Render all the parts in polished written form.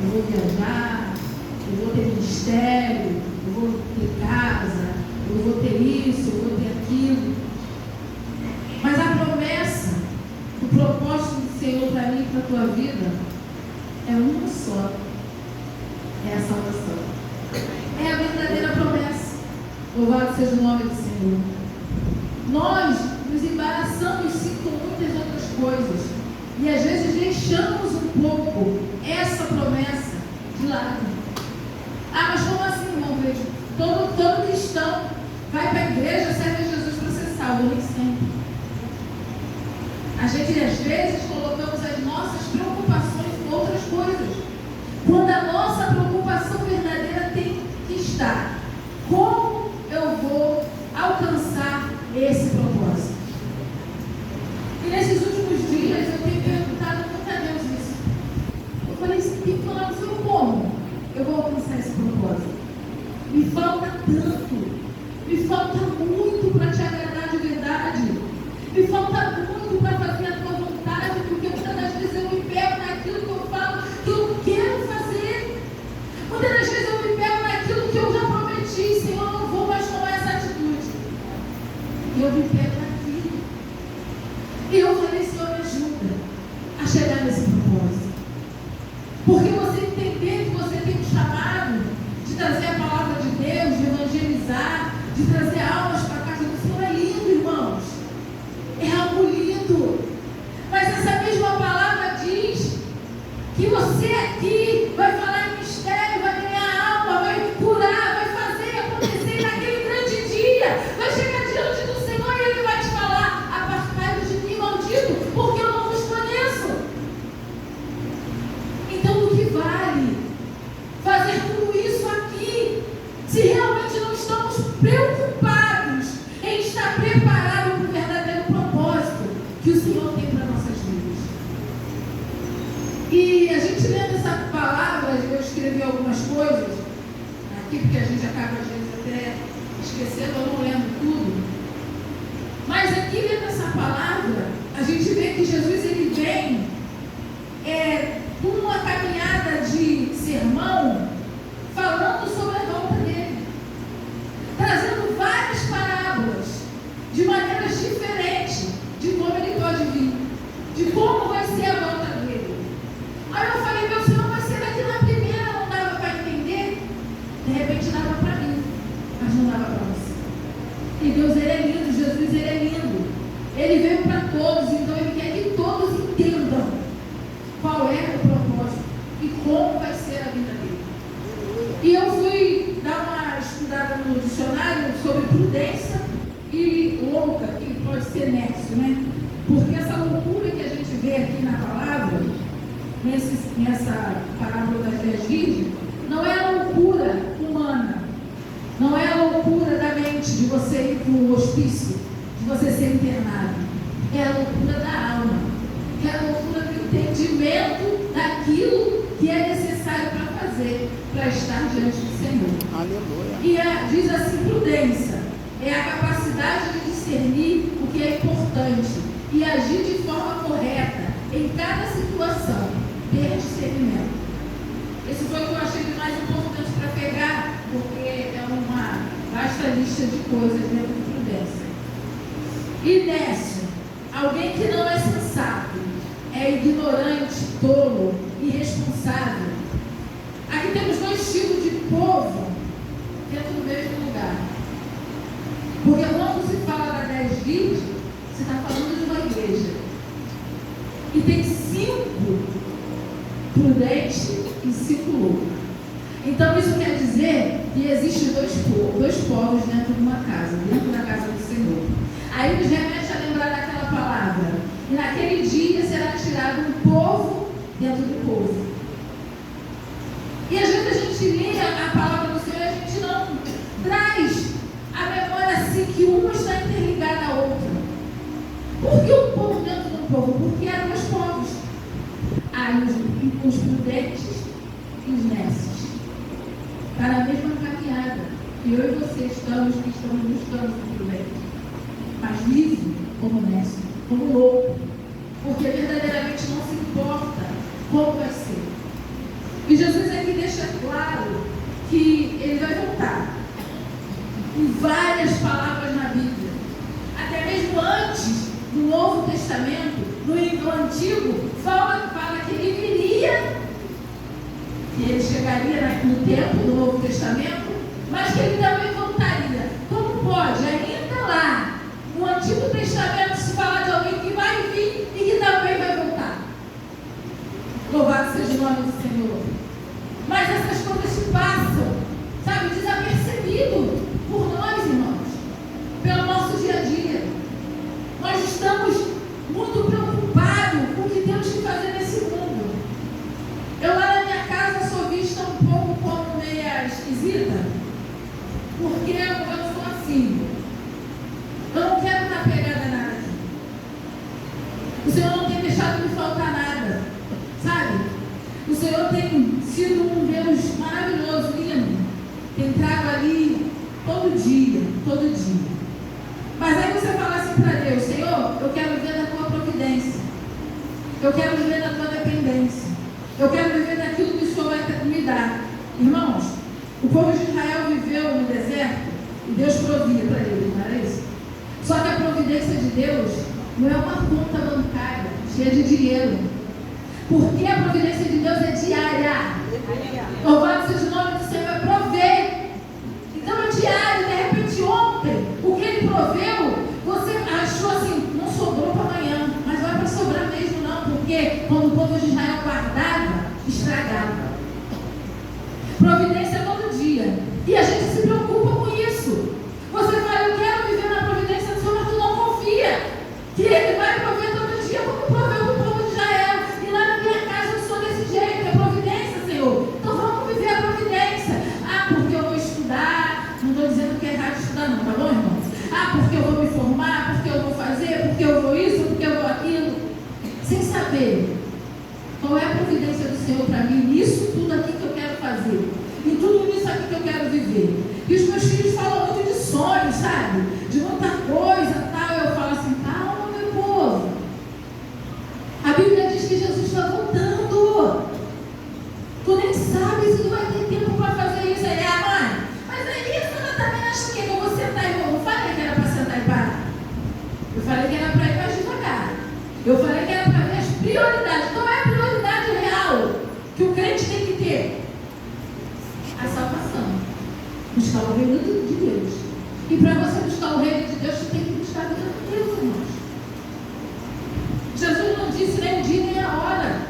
eu vou viajar, eu vou ter ministério, eu vou ter casa, eu vou ter isso, eu vou ter aquilo. Mas a promessa, o propósito do Senhor para mim e para a tua vida é uma só. É a salvação. É a verdadeira promessa. Louvado seja o nome do Senhor. Nós nos embaraçamos sim com muitas outras coisas. E às vezes deixamos um pouco essa promessa de lado. Ah, mas como assim, irmão? Todo cristão vai para a igreja, serve a Jesus para ser salvo. Nem sempre. A gente às vezes colocamos as nossas preocupações em outras coisas. Quando a nossa preocupação verdadeira tem que estar: como eu vou alcançar esse propósito? E nesses últimos dias eu tenho perguntado muito a Deus isso. Eu falei assim, tem que falar do Senhor, como eu vou alcançar esse propósito? Me falta tanto, me falta muito para te agradar de verdade, me falta muito para fazer a tua vontade, porque muitas das vezes eu me pego naquilo que eu falo que eu quero fazer. Muitas das vezes eu me pego naquilo que eu já prometi: Senhor, eu não vou mais tomar essa atitude. E eu me pego naquilo. E eu falei: Senhor, me ajuda a chegar nesse propósito. Porque você entender que você tem um chamado de trazer a palavra de Deus, de evangelizar, de trazer almas para a casa do Senhor é lindo, irmãos. É algo lindo. Mas essa mesma palavra diz que você aqui vai falar em mistério, vai ganhar alma, vai curar, vai fazer acontecer naquele grande dia. Vai chegar diante do Senhor e Ele vai te falar: apartai-vos de mim, maldito, porque eu não vos conheço. Então, do que vale fazer tudo isso aqui, se realmente não estamos preocupados em estar preparados para o verdadeiro propósito que o Senhor tem para nossas vidas? E a gente lendo essa palavra, eu escrevi algumas coisas aqui, porque a gente acaba às vezes até esquecendo, eu não lembro tudo. Mas aqui lendo essa palavra, a gente vê que Jesus ele vem com uma caminhada de sermão, falando sobre a volta dele, trazendo várias parábolas de maneiras diferentes de como ele pode vir, de como vai ser a volta dele. Aí eu falei: meu Senhor, mas será que na primeira não dava para entender? De repente dava para mim, mas não dava para você. E Deus, ele é lindo, Jesus, ele é lindo. Ele veio para todos, então ele quer que todos entendam qual é o propósito e como vai ser a vida dele. E eu fui dar uma estudada no dicionário sobre prudência e louca, que pode ser nexo, né? Porque essa loucura que a gente vê aqui na palavra, nessa parábola das 10 virgens, não é a loucura humana, não é a loucura da mente de você ir para o hospício, de você ser internado. É a loucura da alma, é a loucura do entendimento daquilo que é necessário para fazer, para estar diante do Senhor. Aleluia. E diz assim: prudência é a capacidade de discernir o que é importante e agir de forma correta em cada situação, ter discernimento. Esse foi o que eu achei de mais importante para pegar, porque é uma vasta lista de coisas dentro de prudência. Inércia, alguém que não é sensato, é ignorante, tolo, irresponsável. Aqui temos dois tipos de povo dentro do mesmo lugar. Porque quando se fala da 10 virgens, você está falando de uma igreja. E tem 5 prudentes e 5 loucos. Então isso quer dizer que existem dois povos dentro de uma casa, dentro da casa do Senhor. Aí nos remete a lembrar daquela palavra: e naquele dia será tirado um povo dentro do povo. E às vezes a gente lê a palavra do Senhor e a gente não traz a memória assim que uma está interligada à outra. Por que um povo dentro do povo? Porque eram os povos. Aí os prudentes e os nécios. Para a mesma caminhada que eu e você estamos buscando o prudente. Mas vive como nécio, como louco. Porque verdadeiramente não se importa como vai ser. E Jesus aqui deixa claro que ele vai voltar. Em várias palavras na Bíblia. Até mesmo antes do Novo Testamento, no Antigo, fala que ele viria, que ele chegaria no tempo do Novo Testamento, mas que ele também voltaria. Como pode? Ainda lá, no Antigo Testamento, se fala de alguém que vai vir e que também vai voltar. Louvado seja o nome do Senhor. Mas essas coisas se passam, sabe, desapercebido por nós, irmãos, pelo nosso dia a dia. Nós estamos muito preocupados com o que temos que fazer nesse mundo. Eu lá na minha casa sou vista um pouco como meia esquisita, porque eu sou assim. Eu não quero estar pegada a nada. O Senhor não tem deixado me faltar nada, sabe? O Senhor tem sido um Deus maravilhoso, lindo. Tem trago ali todo dia, todo dia. Mas aí você fala assim para Deus: Senhor, eu quero viver na tua providência. Eu quero viver na tua dependência. Eu quero viver daquilo que o Senhor vai me dar. Irmãos, o povo de Israel viveu no deserto e Deus provia para eles, não era isso? Só que a providência de Deus não é uma conta bancária cheia de dinheiro. Porque a providência de Deus é diária. Louvado seja o nome do Senhor, é prover. Então é diário. De repente ontem, o que Ele proveu, você achou assim, não sobrou para amanhã, mas não é para sobrar mesmo não, porque quando o povo de Israel guardava, estragava. Providência todo dia. E a gente se preocupa com isso. Você fala: eu quero viver na providência do Senhor, mas tu não confia que Ele vai prover todo dia, como proveu para o povo de Israel. E lá na minha casa eu sou desse jeito, é providência, Senhor. Então vamos viver a providência. Ah, porque eu vou estudar. Não estou dizendo que é errado estudar não, tá bom, irmãos? Ah, porque eu vou me formar, porque eu vou fazer, porque eu vou isso, porque eu vou aquilo. Sem saber qual é a providência do Senhor para mim, nisso tudo aqui que eu quero fazer. E tudo isso aqui que eu quero viver. E os meus filhos falam muito de sonhos, sabe? De muita coisa, tal. Eu falo assim: calma, meu povo. A Bíblia diz que Jesus está voltando. Tu nem sabe se tu vai ter tempo para fazer isso. Aí, mãe, mas aí você também acha que eu vou sentar e vou? Não falei que era para sentar e parar. Eu falei que era para ir mais devagar. Eu falei que era para ver as prioridades. Qual é a prioridade real que o crente tem que ter? A salvação. Buscar o reino de Deus. E para você buscar o reino de Deus, você tem que buscar a vida de Deus, irmãos. Jesus não disse nem o dia nem a hora.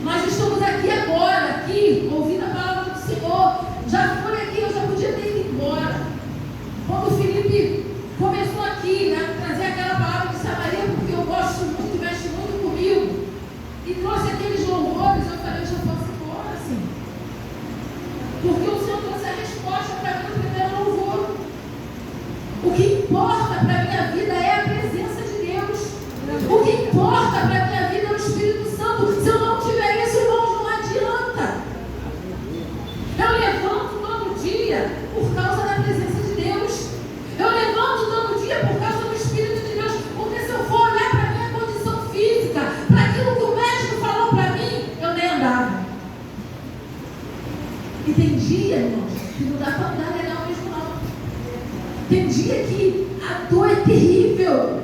Nós estamos aqui agora, aqui, ouvindo a palavra do Senhor. Já foi aqui, eu já podia ter ido embora. Quando o Felipe começou aqui, né, trazer aquela palavra de Samaria, porque eu gosto muito, mexe muito comigo, e trouxe aqueles louvores, eu falei: eu já posso ir embora, assim. Porque o Senhor trouxe a resposta para mim no primeiro louvor. O que importa para a minha vida é a presença de Deus. O que importa para a minha vida é o Espírito Santo. Se eu não tiver isso, irmãos, não adianta. Eu levanto todo dia por causa da presença de Deus. Eu levanto todo dia por causa do Espírito de Deus. Porque se eu for olhar para a minha condição física, para aquilo que o médico falou para mim, eu nem andava. E tem dia, irmãos, que não dá para andar legal mesmo não. Tem dia que a dor é terrível.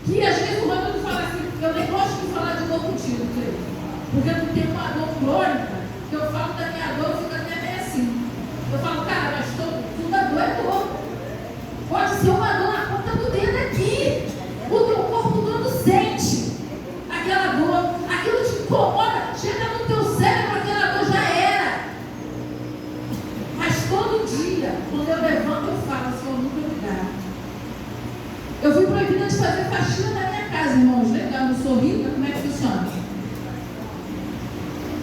Que às vezes o Ronaldo fala assim: eu nem gosto de falar de dor contigo, porque eu tenho uma dor crônica, que eu falo da minha dor, eu fico até meio assim. Eu falo: cara, mas toda dor é dor. Pode ser uma dor na ponta do dedo aqui. O teu corpo todo sente aquela dor. Aquilo te incomoda, chega no teu cérebro, aquela dor já era. Mas todo dia, quando eu levanto, eu falo: Senhor, muito obrigado. Eu fui proibida de fazer faxina na minha casa, irmãos. Legal, não sou rica, como é que funciona?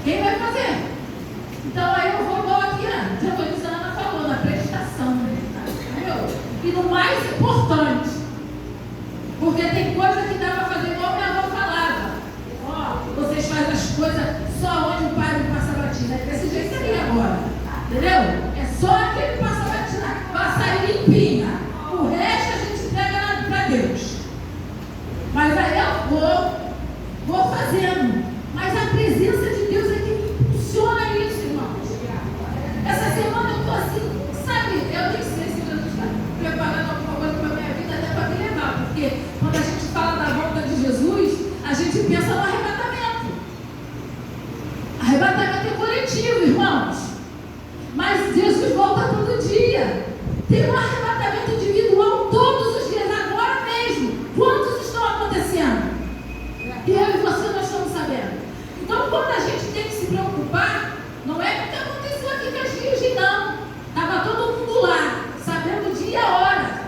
Quem vai fazer? Então aí eu vou igual aqui, já foi dizendo, a Ana falou, na prestação. Entendeu? E no mais importante, porque tem coisa que dá para fazer igual minha avó falava: ó, vocês fazem as coisas só onde o pai não passa batida. É desse jeito aí agora, entendeu? É só aquele que passa batida para sair limpinha. O resto a gente entrega para Deus. Mas aí eu vou fazendo. Mas a presença de Deus é que me impulsiona Arrebatamento é coletivo, irmãos. Mas Jesus volta todo dia. Tem um arrebatamento individual todos os dias, agora mesmo. Quantos estão acontecendo? E eu e você nós estamos sabendo. Então, quando a gente tem que se preocupar, não é porque aconteceu aqui com as virgens, não. Estava todo mundo lá, sabendo o dia e a hora.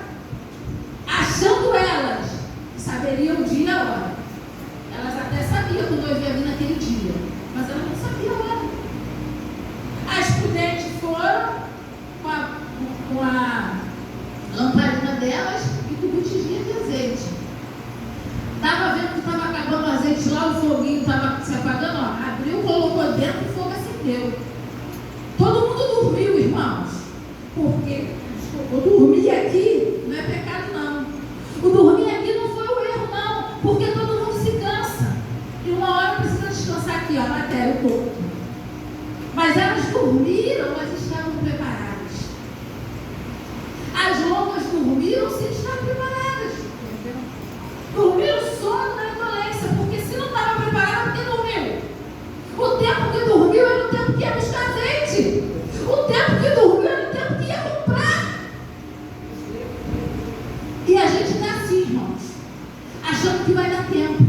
Achando elas, saberiam o dia e a hora. Elas até sabiam quando eu ia vir naquele dia, mas elas não sabiam a hora. As prudentes foram com a lamparina delas e com botijinha de azeite. Estava vendo que estava acabando o azeite lá, o foguinho estava se apagando, ó, abriu, colocou dentro e o fogo acendeu. Todo mundo dormiu, irmãos. Porque o dormir aqui não é pecado, não. O dormir aqui não foi o erro, não. Porque todo mundo se cansa. E uma hora precisa descansar aqui, ó, a matéria, o corpo. Mas elas dormiram, mas estavam preparadas. As loucas dormiram sem estar preparadas. Dormiram sono na indolência, porque se não estava preparado, porque dormiu. O tempo que dormiu era o tempo que ia buscar azeite. O tempo que dormiu era o tempo que ia comprar. E a gente está assim, irmãos, achando que vai dar tempo.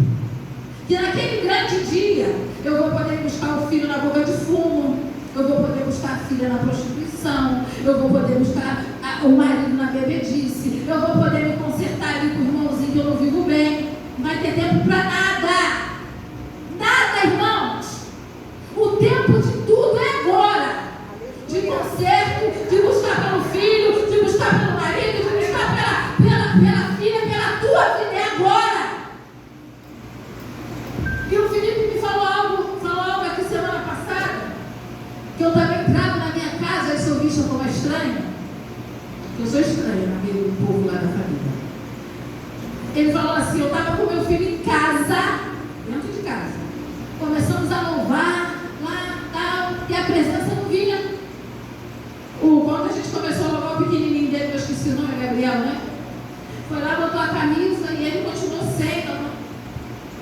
Que naquele grande dia eu vou poder buscar o filho na boca de fumo, eu vou poder buscar a filha na prostituição, eu vou poder buscar o marido na bebedice, eu vou poder me consertar ali com o irmãozinho que eu não vivo bem. Não vai ter tempo para nada. Nada, irmãos. O tempo de tudo é agora. De conserto, de buscar pelo filho, de buscar pelo marido, de buscar pela filha, pela tua vida, é agora. E o Felipe me falou algo aqui semana passada, que eu estava entrando na minha casa e sou vista como estranha. Eu sou estranha no meio do povo lá da família. Ele falou assim, eu estava com meu filho em casa, dentro de casa. Começamos a louvar, lá, tal, e a presença não vinha. Quando a gente começou a louvar o pequenininho dele, eu esqueci o nome, é Gabriel, né? Foi lá, botou a camisa e ele continuou sem.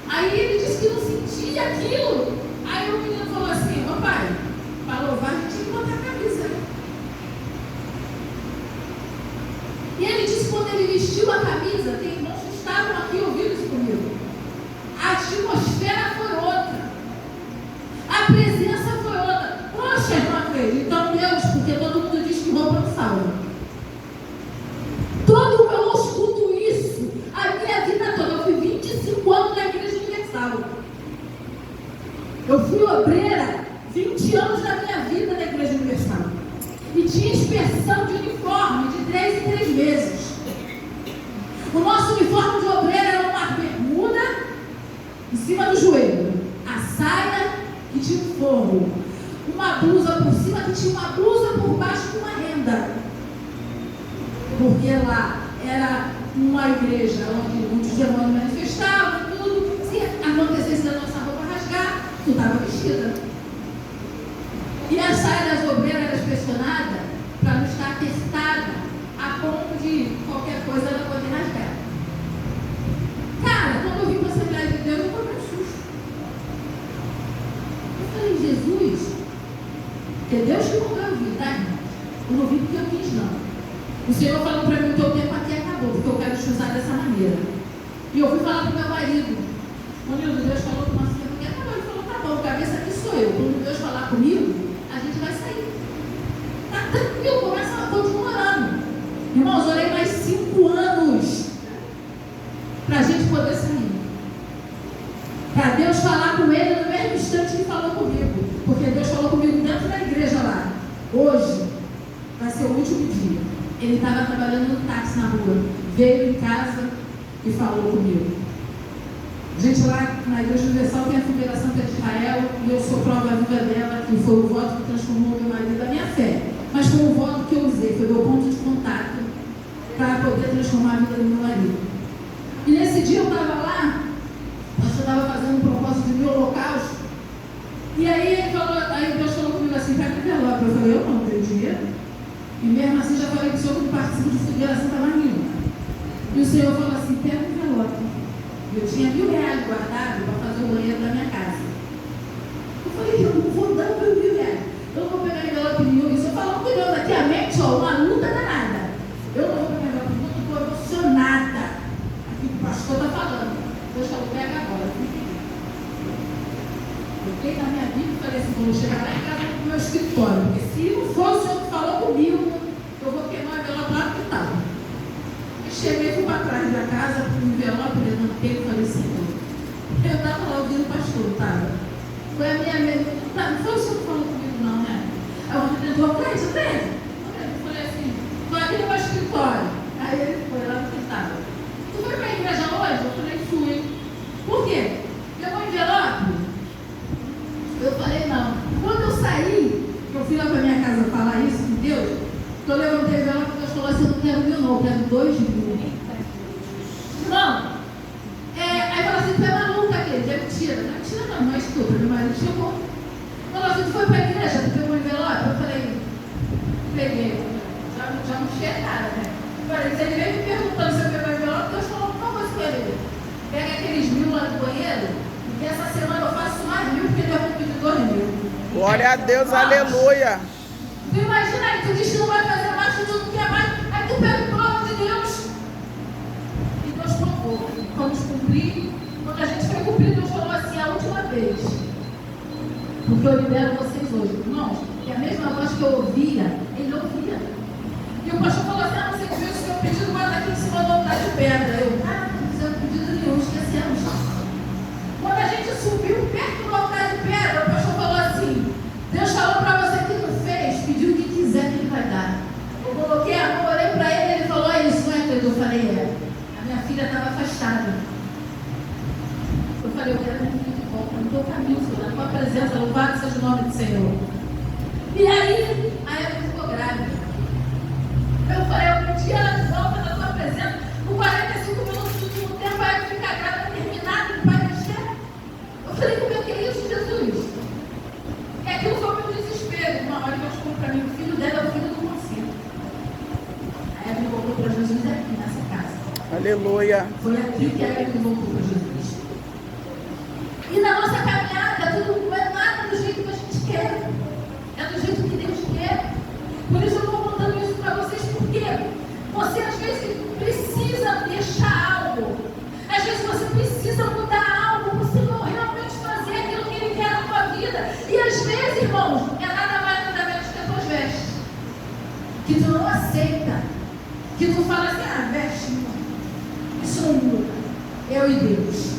Aí ele disse que não sentia aquilo. Aí o menino falou assim, papai, para louvar a gente tem que botar a camisa. E ele disse que quando ele vestiu a camisa, tem irmãos que estavam aqui ouvindo isso comigo. A atmosfera foi outra. A presença foi outra. Poxa, irmã Cleide, então Deus, porque todo mundo diz que roupa não salva. Todo eu escuto isso. A minha vida toda, eu fui 25 anos na Igreja Universal. Eu fui obreira 20 anos da minha vida na Igreja Universal. E tinha inspeção de uniforme de 3 em 3 meses. O nosso uniforme de obreira era uma bermuda em cima do joelho, a saia que tinha um forro, uma blusa por cima que tinha uma blusa por baixo com uma renda. Porque lá era uma igreja onde muitos demônios manifestavam, tudo. Se acontecesse da nossa roupa rasgar, tu estava vestida. E a saia das obreiras era inspecionada para não estar apertada a ponto de qualquer coisa ela poder rasgar. Cara, quando eu vim para a Assembleia de Deus, eu tomei um susto. Eu falei, Jesus, que Deus que mandou eu vir, tá, irmão? Eu não vim porque eu quis, não. O Senhor falou para mim que o teu tempo aqui acabou, porque eu quero te usar dessa maneira. E eu fui falar para o meu marido, quando Deus falou que o nosso tempo aqui acabou, ele falou, tá bom, o cabeça aqui sou eu. Quando Deus falar comigo, a gente vai sair. Tá tranquilo, começa a continuar orando. Irmãos, orei mais 5 anos para a gente poder sair. Para Deus falar com ele no mesmo instante que falou comigo. Porque Deus falou comigo dentro da igreja lá. Hoje vai ser o último dia. Ele estava trabalhando no táxi na rua. Veio em casa e falou comigo. Gente, lá na Igreja Universal tem a Federação de Israel e eu sou prova viva dela, que foi o voto que transformou o meu marido da minha fé. Mas foi o voto que eu usei, foi meu ponto de contato para poder transformar a vida do meu marido. E nesse dia eu estava lá, eu estava fazendo um propósito de 1000 holocausto. E aí Deus falou comigo assim, pega o envelope. Eu falei, eu não tenho dinheiro. E mesmo assim já falei que o senhor que participa de Fogueira Santa Maria. E o Senhor falou assim, pega o envelope. Eu tinha R$1000 guardado para fazer o banheiro da minha casa. Eu falei, eu não vou vou chegar lá em casa no meu escritório, porque se não for o senhor que falou comigo, eu vou queimar o envelope lá no quintal. E cheguei, fui para trás da casa, com o envelope, levantei e falei, Senhor, eu estava lá ouvindo o pastor, tá? Foi a minha amiga, não foi o senhor que falou comigo, não, né? Aí o Rodrigo falou, Cleide. Eu falei assim, estou aqui no meu escritório. Aí ele foi lá no quintal. Tu foi para a igreja hoje? Eu falei, fui. Por quê? Pegou o envelope? Eu falei, não. Quando eu saí, eu fui lá para minha casa falar isso com Deus, eu levantei o envelope e Deus falou assim, eu não quero 1.000 não, eu quero 2.000. Não. Aí falou assim, tu é maluca, aquele, é mentira. Não é mentira não, não é estupro. Meu marido chegou. Falou assim, tu foi para a igreja, tu pegou o envelope? Eu falei, peguei. Já não tinha nada, né? Eu falei, se ele veio me perguntando se eu pegou o envelope, Deus falou, uma coisa com ele. Pega aqueles 1.000 lá do banheiro, e essa semana eu faço mais 1.000, porque Deus me pediu 2.000. Glória a Deus, aleluia. Tu imagina aí, tu diz que não vai fazer mais, tu não quer mais, aí tu pega o plano de Deus. E Deus provou. Vamos cumprir. Quando a gente foi cumprir, Deus falou assim, a última vez. Porque eu libero vocês hoje, irmãos, que a mesma voz que eu ouvia, ele ouvia. E o pastor falou assim, você viu o seu pedido, mas aqui em cima do altar de pedra. Eu, não fizemos pedido nenhum, esquecemos. Quando a gente subiu perto do altar de pedra, o pastor falou assim, Deus falou para você que não fez, pediu o que quiser que ele vai dar. Eu coloquei a mão, olhei para ele, ele falou, é isso, não é, Cleide? Eu falei, a minha filha estava afastada. Eu falei, eu quero minha filha de volta, no teu caminho, Senhor, na tua presença, louvado seja o nome do Senhor. E aí, a Eva ficou grávida. Eu falei, eu pedi ela de volta na tua presença, por 45 minutos do último tempo, a Eva fica grávida, terminada, não vai mexer. Eu falei, como é que é isso, Jesus? E aquilo foi o meu desespero. Uma hora que Deus falou para mim, o filho dela é o filho do conselho. A Eva voltou para Jesus aqui, nessa casa. Aleluia. Foi aqui que a Eva voltou para Jesus. E na nossa caminhada, tudo não é nada do jeito que a gente quer. É do jeito que Deus quer. Por isso eu estou contando isso para vocês, porque você às vezes precisa deixar algo. Às vezes você precisa mudar algo para o Senhor realmente fazer aquilo que Ele quer na tua vida. E às vezes, irmãos, é nada mais nada menos que as tuas vestes. Que tu não aceita. Que tu fala assim, veste, isso não muda. Eu e Deus.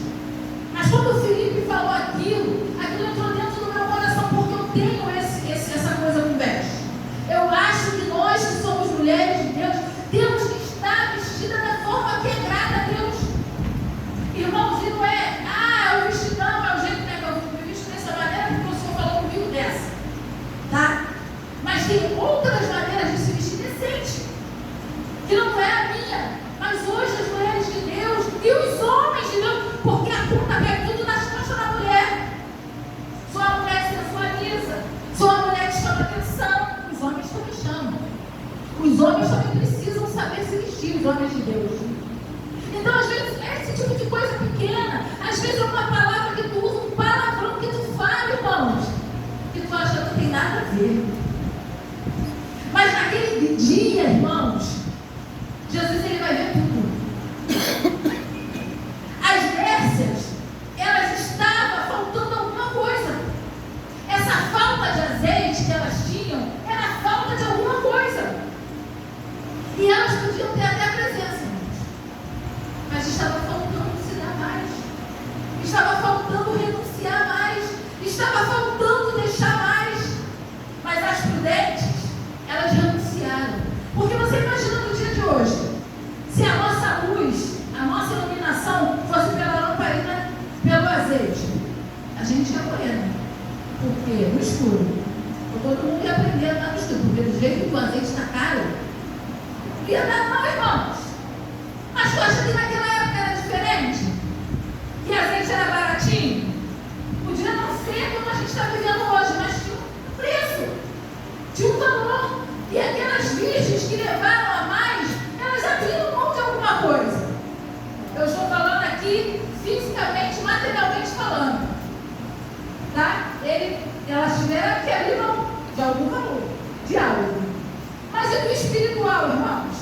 Mas quando o Felipe falou aquilo entrou dentro do meu coração, porque eu tenho essa coisa com veste. Eu acho que nós que somos mulheres de Deus, temos que estar vestida da forma que agrada a Deus. Irmãos, e não é, o vestidão é o jeito que eu me visto dessa maneira, porque o Senhor falou comigo dessa. Tá? Mas tem outras maneiras de se vestir decente, que não é a minha. Mas hoje as mulheres de Deus e os homens de Deus, porque a puta pega tudo nas costas da mulher. Sou a mulher que sensualiza, sou a mulher que chama atenção. Os homens também chamam. Os homens também precisam saber se vestir, os homens de Deus. Então, às vezes, é esse tipo de coisa pequena. Às vezes é uma palavra que tu usa, um palavrão que tu fala, irmãos, que tu acha que não tem nada a ver. Mas naquele dia, irmãos, Jesus ele vai ver tudo. As Mércias, elas estavam faltando alguma coisa. Essa falta de azeite que elas tinham era a falta de alguma coisa. E elas podiam ter até a presença, irmãos. Mas estava faltando se dar mais. Estava faltando renunciar mais. Estava faltando deixar mais. Mas as prudentes, elas renunciaram. Porque você imagina no dia de hoje, se a nossa luz, a nossa iluminação fosse pela lamparina, pelo azeite, a gente ia morrer, né? Porque no escuro, todo mundo ia aprender a andar no escuro, porque do jeito que o azeite está caro, não ia dar não, irmãos. Mas tu acha que naquela época era diferente? Que azeite era baratinho? Podia não ser como a gente está vivendo hoje, mas tinha um preço, tinha um valor. E aquelas virgens que levaram a mais, elas abriram mão de alguma coisa. Eu estou falando aqui fisicamente, materialmente falando. Tá? Elas tiveram que abrir mão de algum valor, de algo. Mas e do espiritual, irmãos?